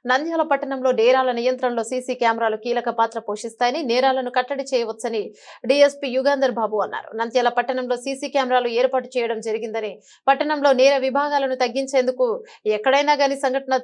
నంద్యాల పట్టణంలో నేరాల నియంత్రణలో సీసీ కెమెరాలు కీలక పాత్ర పోషిస్తాయని, నేరాలను కట్టడి చేయవచ్చని డీఎస్పీ యుగంధర్ బాబు అన్నారు. నంద్యాల పట్టణంలో సీసీ కెమెరాలు ఏర్పాటు చేయడం జరిగిందని, పట్టణంలో నేర విభాగాలను తగ్గించేందుకు ఎక్కడైనా గాని సంఘటన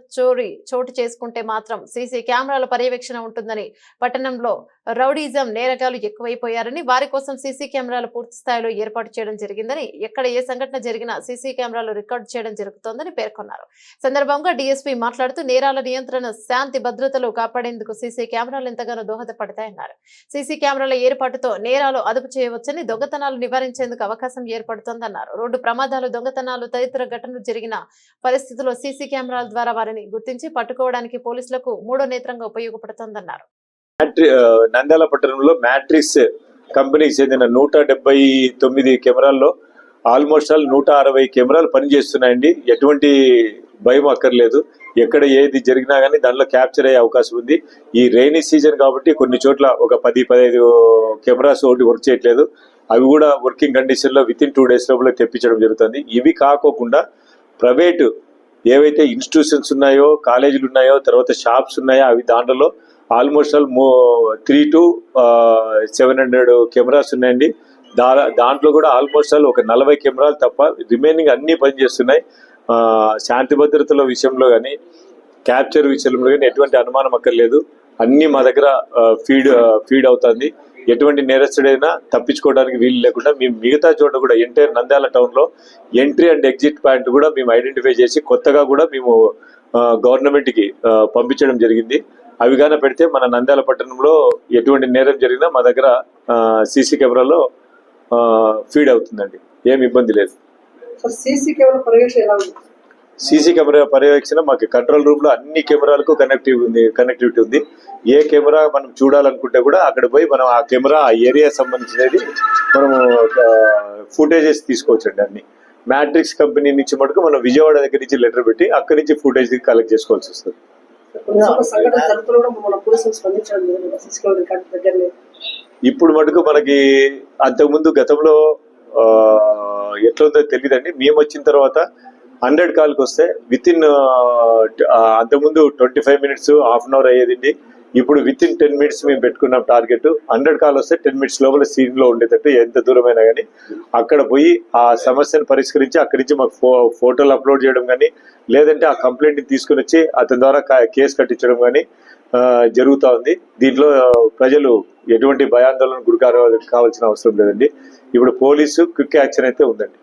చోటు చేసుకుంటే మాత్రం సీసీ కెమెరాల పర్యవేక్షణ ఉంటుందని, పట్టణంలో రౌడీజం నేరగాలు ఎక్కువైపోయారని, వారి కోసం సీసీ కెమెరాలు పూర్తి స్థాయిలో ఏర్పాటు చేయడం జరిగిందని, ఎక్కడ ఏ సంఘటన జరిగినా సీసీ కెమెరాలు రికార్డు చేయడం జరుగుతోందని పేర్కొన్నారు. సందర్భంగా డీఎస్పీ మాట్లాడుతూ నేరాల నియంత్రణ, శాంతి భద్రతలు కాపాడేందుకు సీసీ కెమెరాలు ఎంతగానో దోహదపడతాయన్నారు. సీసీ కెమెరాల ఏర్పాటుతో నేరాలు అదుపు చేయవచ్చని, దొంగతనాలు నివారించేందుకు అవకాశం ఏర్పడుతోందన్నారు. రోడ్డు ప్రమాదాలు, దొంగతనాలు తదితర ఘటనలు జరిగిన పరిస్థితుల్లో సీసీ కెమెరాల ద్వారా వారిని గుర్తించి పట్టుకోవడానికి పోలీసులకు మూడో నేత్రంగా ఉపయోగపడుతోందన్నారు. నంద్యాల పట్టణంలో మ్యాట్రిక్స్ కంపెనీకి చెందిన 179 కెమెరాల్లో ఆల్మోస్ట్ 160 కెమెరాలు పనిచేస్తున్నాయండి. ఎటువంటి భయం అక్కర్లేదు. ఎక్కడ ఏది జరిగినా కానీ దానిలో క్యాప్చర్ అయ్యే అవకాశం ఉంది. ఈ రైనీ సీజన్ కాబట్టి కొన్ని చోట్ల ఒక 10-15 కెమెరాస్ ఒకటి వర్క్ చేయట్లేదు. అవి కూడా వర్కింగ్ కండిషన్లో విత్ ఇన్ 2 days లోపల తెప్పించడం జరుగుతుంది. ఇవి కాకోకుండా ప్రైవేటు ఏవైతే ఇన్స్టిట్యూషన్స్ ఉన్నాయో, కాలేజీలు ఉన్నాయో, తర్వాత షాప్స్ ఉన్నాయో, అవి దాంట్లో ఆల్మోస్ట్ 3 to 700 కెమెరాస్ ఉన్నాయండి. దాంట్లో కూడా ఆల్మోస్ట్ ఒక 40 కెమెరాలు తప్ప రిమైనింగ్ అన్ని పనిచేస్తున్నాయి. శాంతి భద్రతల విషయంలో కానీ, క్యాప్చర్ విషయంలో కానీ ఎటువంటి అనుమానం అక్కర్లేదు. అన్ని మా దగ్గర ఫీడ్ అవుతుంది. ఎటువంటి నేరస్తుడైనా తప్పించుకోవడానికి వీలు లేకుండా మేము మిగతా చోట కూడా ఎంటైర్ నంద్యాల టౌన్లో ఎంట్రీ అండ్ ఎగ్జిట్ పాయింట్ కూడా మేము ఐడెంటిఫై చేసి కొత్తగా కూడా మేము గవర్నమెంట్కి పంపించడం జరిగింది. అవి గాన పెడితే మన నంద్యాల పట్టణంలో ఎటువంటి నేరం జరిగినా మా దగ్గర సీసీ కెమెరాలో ఫీడ్ అవుతుందండి. ఏమి ఇబ్బంది లేదు. సీసీ కెమెరా పర్యవేక్షణ మాకు కంట్రోల్ రూమ్ లో అన్ని కెమెరాలకు కనెక్టివిటీ ఉంది. ఏ కెమెరా మనం చూడాలనుకుంటే కూడా అక్కడ పోయి మనం ఆ కెమెరా ఆ ఏరియా సంబంధించినది మనము ఫుటేజెస్ తీసుకోవచ్చండి. అన్ని మ్యాట్రిక్స్ కంపెనీ నుంచి మటుకు మనం విజయవాడ దగ్గర నుంచి లెటర్ పెట్టి అక్కడి నుంచి ఫుటేజ్ కలెక్ట్ చేసుకోవాల్సి వస్తుంది. ఇప్పుడు మటుకు మనకి అంతకుముందు గతంలో ఎట్లుందో తెలియదండి. మేము వచ్చిన తర్వాత 100 కాల్కి వస్తే విత్ ఇన్ అంతకుముందు 25 minutes, హాఫ్ అన్ అవర్ అయ్యేదండి. ఇప్పుడు విత్ ఇన్ 10 minutes మేము పెట్టుకున్నాం టార్గెట్. 100 కాల్ వస్తే 10 minutes లోపల సీన్ లో ఉండేటట్టు ఎంత దూరమైనా కానీ అక్కడ పోయి ఆ సమస్యను పరిష్కరించి అక్కడి నుంచి మాకు ఫోటోలు అప్లోడ్ చేయడం కానీ, లేదంటే ఆ కంప్లైంట్ తీసుకుని వచ్చి అతని ద్వారా కేసు కట్టించడం కానీ జరుగుతూ ఉంది. దీంట్లో ప్రజలు ఎటువంటి భయాందోళన గురి కావాల్సిన అవసరం లేదండి. ఇప్పుడు పోలీసు క్విక్ యాక్షన్ అయితే ఉందండి.